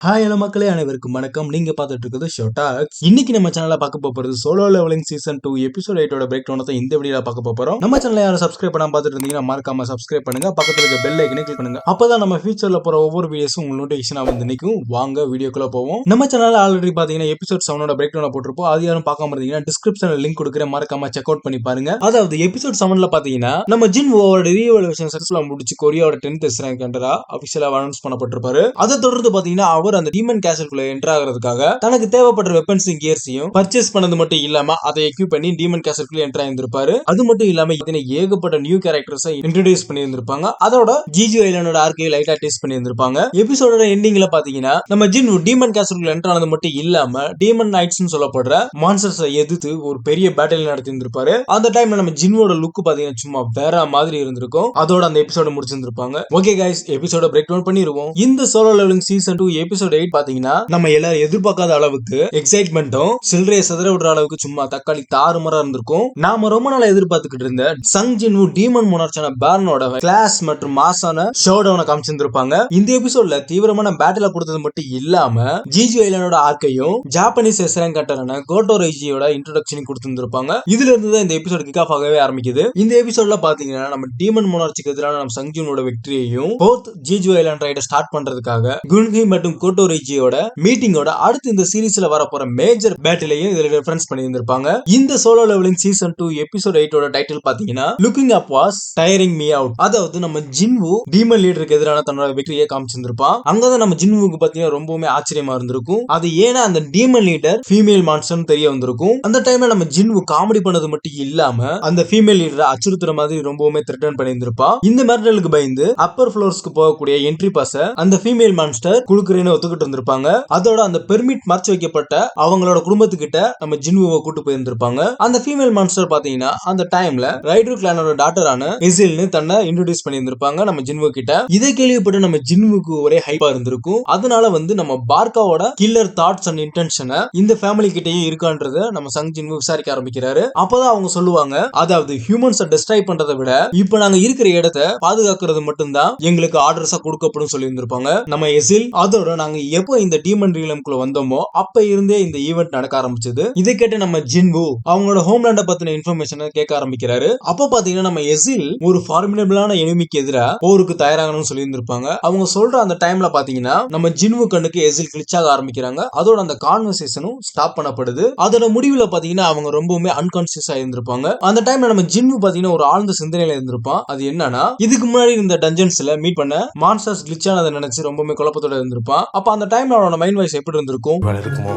Hi hello மக்களே, அனைவருக்கும் வணக்கம். நீங்க பார்த்துட்டு இருக்குது ஷோடாக்ஸ். இன்னைக்கு நம்ம சேனல்ல பார்க்க போறது solo leveling season 2 episode 8 breakdown தான் இந்த வீடியோல பார்க்க போறோம். நம்ம சேனலை யாரும் சப்ஸ்கிரைப் பண்ணாம பார்த்துட்டு இருந்தீங்கன்னா மறக்காம சப்ஸ்கிரைப் பண்ணுங்க. பக்கத்துல இருக்க பெல் ஐக்கனை கிளிக் பண்ணுங்க. அப்பதான் நம்ம ஃபியூச்சர்ல போற ஒவ்வொரு வீடியோஸும் உங்களுக்கு நோட்டிஃபிகேஷனா வந்து நிக்கும். வாங்க வீடியோக்குள்ள போவோம். நம்ம சேனல்ல ஆல்ரெடி பாத்தீங்கன்னா எபிசோட் 7 பிரேக் டவுன் போட்டுருப்போம். அது யாரும் பார்க்காம இருந்தீங்கன்னா டிஸ்கிரிப்ஷன்ல லிங்க் கொடுக்குறேன், மறக்காம செக் அவுட் பண்ணி பாருங்க. அதாவது எபிசோட் 7ல பாத்தீங்கன்னா நம்ம ஜின்வோட ரீஎவல்யூஷன் சக்சஸ்ஃபுல்லா முடிச்சு கொரியாவோட 10th ரேங்க் கண்டரா ஆபீஷியலா அனௌன்ஸ் பண்ணப்பட்டிருப்பாரு. அதை தொடர்ந்து பாத்தீங்கன்னா அவர் அந்த டீமன் கேசல் என்டர் ஆகிறதுக்காக தனக்கு தேவைப்படுற வெப்பன்ஸ் கியர்ஸையும் பர்ச்சேஸ் பண்ணது மட்டும் இல்லாம அதை எக்யூப் பண்ணி டீமன் கேசல்குள்ள என்டர் ஆயிருந்திருப்பாரு. அது மட்டும் இல்லாம இதனை ஏகப்பட்ட நியூ கேரக்டர்ஸ் இன்ட்ரோடியூஸ் பண்ணி இருந்திருப்பாங்க. அதோட ஜிஜி ஐலாண்டோட ஆர்கே லைட்டா டெஸ்ட் பண்ணி இருந்திருப்பாங்க. எபிசோடோட எண்டிங்ல பாத்தீங்கன்னா நம்ம ஜின்வு டீமன் கேசல்குள்ள என்டர் ஆனது மட்டும் இல்லாம டீமன் நைட்ஸ் சொல்லப்படுற மான்ஸ்டர்ஸை எதிர்த்து ஒரு பெரிய பேட்டில் நடத்தி இருந்திருப்பாரு. அந்த டைம்ல நம்ம ஜின்வோட லுக் பாத்தீங்கன்னா சும்மா வேற மாதிரி இருந்திருக்கும். அதோட அந்த எபிசோட முடிச்சிருந்திருப்பாங்க. ஓகே கைஸ், எபிசோட பிரேக் டவுன் பண்ணிடுவோம். இந்த சோலோ லெவலிங் சீசன் 2 எபிசோட் 8 பாத்தீங்கன்னா நம்ம எல்லாரும் எதிர்பார்க்காத அளவுக்கு எக்ஸைட்மெண்ட்டும் சில்லறையை சதுர விடுற அளவுக்கு சும்மா தக்காளி தாறுமாறா இருந்திருக்கும். நாம ரொம்ப நாளா எதிர்பார்த்துக்கிட்டு இருந்த சங் ஜின்வு டீமன் மோனார்ச்சான பேர்னோட கிளாஸ் மற்றும் மாசான ஷோடவுனை காமிச்சிருந்திருப்பாங்க. இந்த எபிசோட்ல தீவிரமான பேட்டில கொடுத்தது மட்டும் இல்லாம ஜிஜி ஐலாண்டோட ஆர்க்கையும் ஜாப்பனீஸ் எஸ்ரேங்க் கட்டரான கோட்டோ ரைஜியோட இன்ட்ரோடக்ஷன் கொடுத்திருந்திருப்பாங்க. இதுல இருந்து தான் இந்த எபிசோட் கிக் ஆஃப் ஆகவே ஆரம்பிக்குது. இந்த எபிசோட்ல பாத்தீங்கன்னா நம்ம டீமன் மோனார்ச்சுக்கு எதிரான நம்ம சங் ஜின்வோட வெற்றியையும் போத் ஜிஜி ஐலாண்ட் ரைட ஸ்டார்ட் பண்றதுக்காக குன்ஹி மற்றும் கோட்டோ ரைஜியோட மீட்டிங்கோட அடுத்து இந்த சீரிஸ்ல வர போற மேஜர் பேட்டிலையும் இதுல ரெஃபரன்ஸ் பண்ணி இருந்திருப்பாங்க. இந்த solo leveling season 2 episode 8 title பாத்தீங்கன்னா looking up was tiring me out. அதாவது நம்ம ஜின்வு டீமன் லீடருக்கு எதிரான தன்னோட வெற்றியை காமிச்சிருந்திருப்பான். அங்கதான் நம்ம ஜின்வுக்கு பாத்தீங்கன்னா ரொம்பவுமே ஆச்சரியமா இருந்திருக்கும். அது ஏன்னா அந்த டீமன் லீடர் ஃபீமேல் மான்ஸ்டர் தெரிய வந்திருக்கும். அந்த டைம்ல நம்ம ஜின்வு காமெடி பண்ணது மட்டும் இல்லாம அந்த ஃபீமேல் லீடரை அச்சுறுத்துற மாதிரி ரொம்பவுமே த்ரெட்டன் பண்ணி இருந்திருப்பான். இந்த மிரட்டலுக்கு பயந்து அப்பர் ஃப்ளோர்ஸ்க்கு போகக்கூடிய என்ட்ரி பாஸ அந்த ஃபீமேல் மான்ஸ்டர் குடுக்குறேன்னு ஒத்துக்கிட்டு இருந்திருப்பாங்க. அதோட அந்த பெர்மிட் மறைச்சு வைக்கப்பட்ட அவங்களோட குடும்பத்துக்கிட்ட நம்ம ஜின்வுவை கூட்டு போயிருந்திருப்பாங்க. அந்த ஃபீமேல் மான்ஸ்டர் பாத்தீங்கன்னா அந்த டைம்ல ரைடர் கிளானோட டாட்டரான எசில்னு தன்னை இன்ட்ரோடியூஸ் பண்ணி இருந்திருப்பாங்க நம்ம ஜின்வு கிட்ட. இதை கேள்விப்பட்டு நம்ம ஜின்வுக்கு ஒரே ஹைப்பா இருந்திருக்கும். அதனால வந்து நம்ம பார்க்காவோட கில்லர் தாட்ஸ் அண்ட் இன்டென்ஷனை இந்த ஃபேமிலி கிட்டயும் இருக்கான்றத நம்ம சங் ஜின்வு விசாரிக்க ஆரம்பிக்கிறாரு. அப்பதான் அவங்க சொல்லுவாங்க, அதாவது ஹியூமன்ஸை டெஸ்ட்ராய் பண்றதை விட இப்ப நாங்க இருக்கிற இடத்தை பாதுகாக்கிறது மட்டும்தான் எங்களுக்கு ஆர்டர்ஸா கொடுக்கப்படும் சொல்லி இருந்திருப்பாங்க நம்ம எசில். அதோட நாங்க எப்போ இந்த டீமன் ரீலம்குள்ள வந்தோமோ அப்ப இருந்தே இந்த ஈவென்ட் நடக்க ஆரம்பிச்சது. இதை கேட்டு நம்ம ஜின்வு அவங்களோட ஹோம்லேண்ட பத்தின இன்ஃபர்மேஷனை கேட்க ஆரம்பிக்கிறாரு. அப்ப பாத்தீங்கன்னா நம்ம எசில் ஒரு ஃபார்மிடபிளான எனிமிக்கு எதிராக போருக்கு தயாராகணும்னு சொல்லி இருந்திருப்பாங்க. அவங்க சொல்ற அந்த டைம்ல பாத்தீங்கன்னா நம்ம ஜின்வு கண்ணுக்கு எசில் கிளிச்சாக ஆரம்பிக்கிறாங்க. அதோட அந்த கான்வர்சேஷனும் ஸ்டாப் பண்ணப்படுது. அதோட முடிவுல பாத்தீங்கன்னா அவங்க ரொம்பவுமே அன்கான்சியஸா இருந்திருப்பாங்க. அந்த டைம்ல நம்ம ஜின்வு பாத்தீங்கன்னா ஒரு ஆழ்ந்த சிந்தனையில இருந்திருப்பான். அது என்னன்னா, இதுக்கு முன்னாடி இந்த டஞ்சன்ஸ்ல மீட் பண்ண மான்ஸ்டர்ஸ் கிளிச்சானதை நினைச்சு ரொம்பவுமே குழப்பத்தோட இருந்திருப்பான். அப்ப அந்த டைம்ல அவனோட மைண்ட் வாய்ஸ் எப்படி இருந்திருக்கும்? இருக்குமோ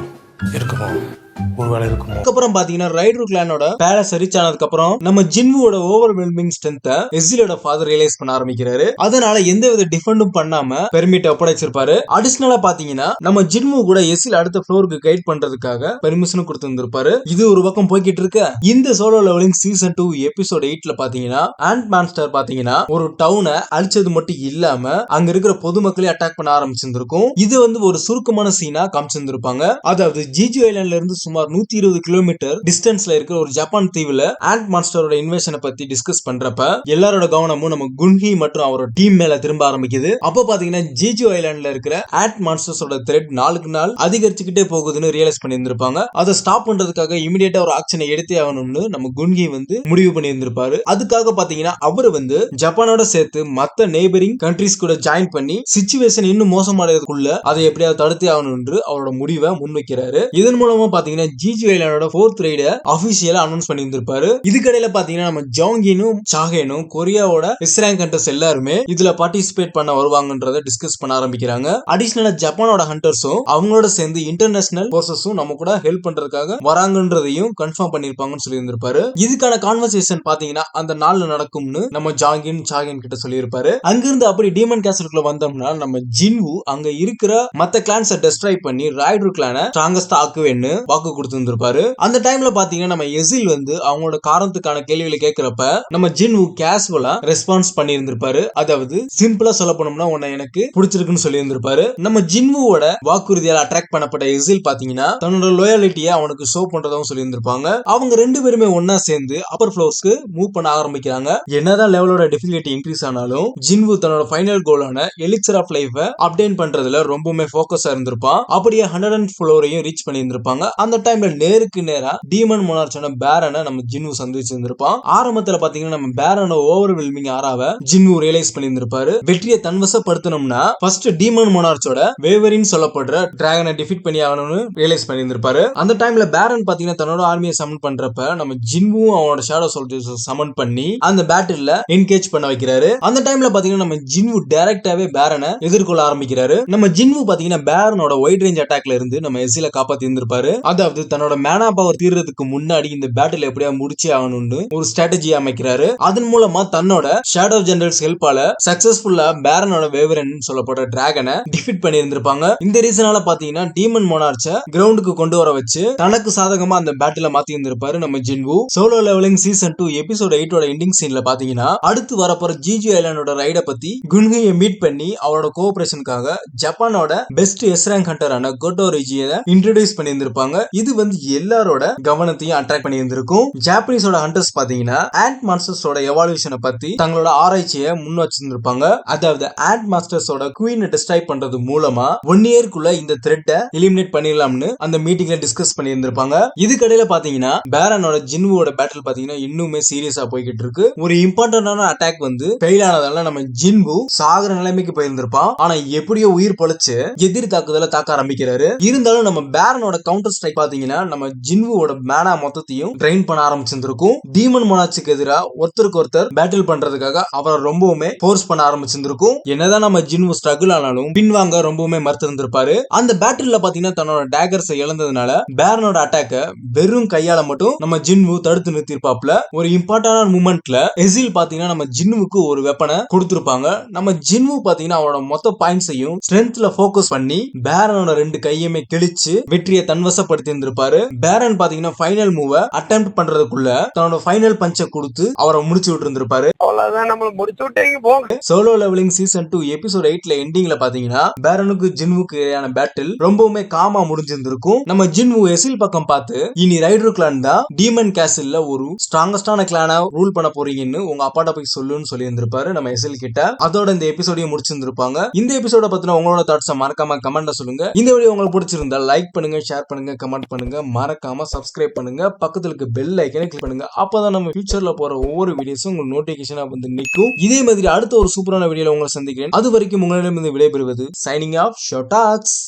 ஒருவேளை இருக்குமோ. அதுக்கப்புறம் பாத்தீங்கன்னா ரைடர் கிளானோட பேலஸ் ரீச் ஆனதுக்கு அப்புறம் நம்ம ஜின்வுவோட ஓவர்வெல்மிங் ஸ்ட்ரென்த்தை எசிலோட ஃபாதர் ரியலைஸ் பண்ண ஆரம்பிக்கிறாரு. அதனால எந்தவித டிஃபெண்டும் பண்ணாம பெர்மிட் ஒப்படைச்சிருப்பாரு. அடிஷனலா பாத்தீங்கன்னா நம்ம ஜின்வு கூட எசில் அடுத்த ஃப்ளோருக்கு கைட் பண்றதுக்காக பெர்மிஷனும் கொடுத்திருந்திருப்பாரு. இது ஒரு பக்கம் போய்கிட்டு இருக்க இந்த சோலோ லெவலிங் சீசன் 2 எபிசோட் 8ல பாத்தீங்கன்னா ஆண்ட் மான்ஸ்டர் பாத்தீங்கன்னா ஒரு டவுனை அழிச்சது மட்டும் இல்லாம அங்க இருக்கிற பொதுமக்களே அட்டாக் பண்ண ஆரம்பிச்சிருந்திருக்கும். இது வந்து ஒரு சுருக்கமான சீனா காமிச்சிருந்திருப்பாங்க. அதாவது ஜிஜி ஐலாண்ட்ல இருந்து சுமார் 120 கிலோமீட்டர் டிஸ்டன்ஸ்ல இருக்கிற ஒரு ஜப்பான் தீவுல ஆண்ட் மான்ஸ்டரோட இன்வேஷனை பத்தி டிஸ்கஸ் பண்றப்ப எல்லாரோட கவனமும் நம்ம குன்ஹி மற்றும் அவரோட டீம் மேல திரும்ப ஆரம்பிக்குது. அப்ப பாத்தீங்கன்னா ஜிஜி ஐலாண்ட்ல இருக்கிற ஆண்ட் மான்ஸ்டர்ஸோட த்ரெட் நாளுக்கு நாள் அதிகரிச்சுக்கிட்டே போகுதுன்னு ரியலைஸ் பண்ணி இருந்திருப்பாங்க. அதை ஸ்டாப் பண்றதுக்காக இமிடியேட்டா ஒரு ஆக்ஷனை எடுத்தே ஆகணும்னு நம்ம குன்ஹி வந்து முடிவு பண்ணி இருந்திருப்பாரு. அதுக்காக பாத்தீங்கன்னா அவரு வந்து ஜப்பானோட சேர்த்து மத்த நெய்பரிங் கண்ட்ரிஸ் கூட ஜாயின் பண்ணி சிச்சுவேஷன் இன்னும் மோசமடைறதுக்குள்ள அதை எப்படியாவது தடுத்தே ஆகணும் என்று அவரோட முடிவை முன்வைக்கிறாரு. இதன் மூலமா பாத்தீங்கன்னா ஜிஜி ஐலாண்டோட 4th ரைட ஆபீஷியலா அனௌன்ஸ் பண்ணி இருந்திருப்பாரு. இதுக்கடையில பாத்தீங்கன்னா நம்ம ஜாங்கினும் சாகேனும் கொரியாவோட எஸ்ரேங்க் ஹண்டர்ஸ் எல்லாருமே இதுல பார்ட்டிசிபேட் பண்ண வருவாங்கன்றத டிஸ்கஸ் பண்ண ஆரம்பிக்கிறாங்க. அடிஷனலா ஜப்பானோட ஹண்டர்ஸும் அவங்களோட சேர்ந்து இன்டர்நேஷனல் போர்சஸும் நம்ம கூட ஹெல்ப் பண்றதுக்காக வராங்கன்றதையும் கன்ஃபார்ம் பண்ணிருப்பாங்கன்னு சொல்லி இருந்திருப்பாரு. இதுக்கான கான்வர்சேஷன் பாத்தீங்கன்னா அந்த நாள்ல நடக்கும்னு நம்ம ஜாங்கின் சாகேன் கிட்ட சொல்லி இருப்பாரு. அங்கிருந்து அப்படி டீமன் கேசலுக்குள்ள வந்தோம்னா நம்ம ஜின்வு அங்க இருக்கிற மத்த கிளான்ஸை டெஸ்ட்ராய் பண்ணி ரைடர் கிளானை ஸ்ட்ராங்கஸ்டா ஆக்குவேன்னு வாக்கு கொடுத்திருந்திருப்பாரு. அந்த டைம்ல பாத்தீங்கன்னா நம்ம எசில் வந்து அவங்களோட காரணத்துக்கான கேள்விகளை கேட்கிறப்ப நம்ம ஜின்வு கேஷுவலா ரெஸ்பான்ஸ் பண்ணி இருந்திருப்பாரு. அதாவது சிம்பிளா சொல்ல போனோம்னா உன்னை எனக்கு பிடிச்சிருக்குன்னு சொல்லி இருந்திருப்பாரு. நம்ம ஜின்வுவோட வாக்குறுதியால் அட்ராக்ட் பண்ணப்பட்ட எசில் பாத்தீங்கன்னா தன்னோட லோயாலிட்டியை அவனுக்கு ஷோ பண்றதும் சொல்லி இருந்திருப்பாங்க. அவங்க ரெண்டு பேருமே ஒன்னா சேர்ந்து அப்பர் ஃப்ளோர்ஸ்க்கு மூவ் பண்ண ஆரம்பிக்கிறாங்க. என்னதான் லெவலோட டிஃபிகல்ட்டி இன்க்ரீஸ் ஆனாலும் ஜின்வு தன்னோட ஃபைனல் கோலான எலிக்சர் ஆஃப் லைஃப் அப்டேட் பண்றதுல ரொம்பவுமே ஃபோக்கஸா இருந்திருப்பான். அப்படியே 100th ஃப்ளோரையும் ரீச் பண்ணி இருந்திருப்பாங்க. அந்த டைம்ல நேருக்கு நேரா டீமன் மோனார்ச்சான பேரனை நம்ம ஜின்வு சந்திச்சிருந்திருப்பான். ஆரம்பத்துல பாத்தீங்கன்னா நம்ம பேரனோட ஓவர்வெல்மிங் ஆராவ ஜின்வு ரியலைஸ் பண்ணி இருந்திருப்பாரு. வெற்றியை தன்வசப்படுத்தணும்னா ஃபர்ஸ்ட் டீமன் மோனார்ச்சோட வேவரின் சொல்லப்படுற டிராகனை டிஃபீட் பண்ணி ஆகணும்னு ரியலைஸ் பண்ணி இருந்திருப்பாரு. அந்த டைம்ல பேரன் பாத்தீங்கன்னா தன்னோட ஆர்மியை சமன் பண்றப்ப நம்ம ஜின்வும் அவனோட ஷேடோ சோல்ஜர்ஸ் சமன் பண்ணி அந்த பேட்டில்ல என்கேஜ் பண்ண வைக்கிறாரு. அந்த டைம்ல பாத்தீங்கன்னா நம்ம ஜின்வு டைரக்டாவே பேரனை எதிர்கொள்ள ஆரம்பிக்கிறாரு. நம்ம ஜின்வு பாத்தீங்கன்னா பேரனோட வைட் ரேஞ்ச் அட்டாக்ல இருந்து நம்ம எசில காப்பாத்தி இருந்திருப்பாரு. அதாவது தன்னோட மேனா பவர் தீர்றதுக்கு முன்னாடி இந்த பேட்டில் எப்படியா முடிச்சே ஆகணும்னு ஒரு ஸ்ட்ராட்டஜி அமைக்கிறாரு. அதன் மூலமா தன்னோட ஷேடோ ஜெனரல்ஸ் ஹெல்ப்பால சக்சஸ்ஃபுல்லா பேரனோட வேவரன் சொல்லப்படுற டிராகனை டிஃபீட் பண்ணி இருந்திருப்பாங்க. இந்த ரீசனால பாத்தீங்கன்னா டீமன் மோனார்ச்ச கிரவுண்டுக்கு கொண்டு வர வச்சு தனக்கு சாதகமா அந்த பேட்டில மாத்தி இருந்திருப்பாரு நம்ம Jinwoo. Solo leveling season 2 episode 8 ending சீன்ல பாத்தீங்கன்னா அடுத்து வரப்போற ஜிஜி ஐலாண்டோட ரைட பத்தி குன்ஹியை மீட் பண்ணி அவரோட கோஆபரேஷனுக்காக ஜப்பானோட பெஸ்ட் எஸ் ரேங்க் ஹண்டரான கோட்டோ ரிஜியை இன்ட்ரோடியூஸ் பண்ணி இருந்திருப்பாங்க. இது வந்து எல்லாரோட கவனத்தையும் அட்ராக்ட் பண்ணி இருந்திருக்கும். ஜாப்பனீஸோட ஹண்டர்ஸ் பாத்தீங்கன்னா ஆண்ட் மாஸ்டர்ஸோட எவால்யூஷனை பத்தி தங்களோட ஆராய்ச்சியை முன் வச்சிருந்திருப்பாங்க. அதாவது ஆண்ட் மாஸ்டர்ஸோட குவீனை டிஸ்ட்ராய் பண்றது மூலமா 1 இயர்க்குள்ள இந்த த்ரெட்டை எலிமினேட் பண்ணிடலாம்னு அந்த மீட்டிங்ல டிஸ்கஸ் பண்ணி இருந்திருப்பாங்க. இதுக்கடையில பாத்தீங்கன்னா பேரனோட ஜின்வுவோட பேட்டில் பாத்தீங்கன்னா இன்னுமே சீரியஸா போய்கிட்டு இருக்கு. ஒரு இம்பார்ட்டன்டான அட்டாக் வந்து ஃபெயில் ஆனதால நம்ம ஜின்வு சாகர நிலைமைக்கு போயிருந்திருப்பான். ஆனா எப்படியோ உயிர் பொழைச்சு எதிரி தாக்குதல தாக்க ஆரம்பிக்கிறாரு. இருந்தாலும் நம்ம பேரனோட கவுண்டர் ஸ்ட்ரைக் பாத்தீங்கன்னா நம்ம ஜின்வுவோட மேனா மொத்தத்தையும் ட்ரெயின் பண்ண ஆரம்பிச்சிருந்திருக்கும். டீமன் மோனார்ச்சுக்கு எதிராக ஒருத்தருக்கு ஒருத்தர் பேட்டில் பண்றதுக்காக அவரை ரொம்பவுமே ஃபோர்ஸ் பண்ண ஆரம்பிச்சிருந்திருக்கும். என்னதான் நம்ம ஜின்வு ஸ்ட்ரகிள் ஆனாலும் பின்வாங்க ரொம்பவுமே மறுத்திருந்திருப்பாரு. அந்த பேட்டில்ல பாத்தீங்கன்னா தன்னோட டேகர்ஸை இழந்ததுனால பேரனோட அட்டாக்க வெறும் கையால மட்டும் நம்ம ஜின்வு தடுத்து நிறுத்திருப்பாப்ல. ஒரு இம்பார்ட்டன்டான மூமெண்ட்ல எசில் பாத்தீங்கன்னா நம்ம ஜின்வுக்கு ஒரு வெப்பனை கொடுத்திருப்பாங்க. நம்ம ஜின்வு பாத்தீங்கன்னா அவரோட மொத்த பாயிண்ட்ஸையும் ஸ்ட்ரென்த்ல ஃபோக்கஸ் பண்ணி பேரனோட 2 கையுமே கிழிச்சு வெற்றியை தன்வசப்படுத்தி இருந்திருப்பாரு. பேரன் பாத்தீங்கன்னா ஃபைனல் மூவ அட்டெம்ப்ட் பண்றதுக்குள்ள தன்னோட ஃபைனல் பஞ்சை கொடுத்து அவரை முடிச்சு விட்டு இருந்திருப்பாரு. அவ்வளவுதான், நம்மள முடிச்சு விட்டீங்க போங்க. சோலோ லெவலிங் சீசன் 2 எபிசோட் 8 எண்டிங்ல பாத்தீங்கன்னா பேரனுக்கு ஜின்வுக்கு இடையான பேட்டில் ரொம்பவுமே காமா முடிஞ்சிருந்திருக்கும். நம்ம ஜின்வு எசில் பக்கம் பார்த்து இனி ரைடர் கிளான் தான் டீமன் கேசல்ல ஒரு ஸ்ட்ராங்கஸ்டான கிளானா ரூல் பண்ண போறீங்கன்னு உங்க அப்பாட்ட போய் சொல்லுன்னு சொல்லி இருந்திருப்பாரு நம்ம எசில் கிட்ட. அதோட இந்த எபிசோடையும் முடிச்சிருந்திருப்பாங்க. இந்த எபிசோட பத்தின உங்களோட தாட்ஸ் மறக்காம கமெண்ட்ல சொல்லுங்க. இந்த வீடியோ உங்களுக்கு பிடிச்சிருந்தா லைக் பண்ணுங்க, ஷேர் பண்ணுங்க, கமெண்ட் பண்ணுங்க, மறக்காம சப்ஸ்கிரைப் பண்ணுங்க, பக்கத்துல இருக்க பெல் ஐக்கனை கிளிக் பண்ணுங்க. அப்பதான் நம்ம ஃபியூச்சர்ல போற ஒவ்வொரு வீடியோஸும் உங்களுக்கு நோட்டிபிகேஷனா வந்து நிக்கும். இதே மாதிரி அடுத்த ஒரு சூப்பரான வீடியோல உங்களை சந்திக்கிறேன். அது வரைக்கும் உங்களிடமிருந்து விடைபெறுவது சைனிங் ஆஃப் ஷோட்டாக்ஸ்.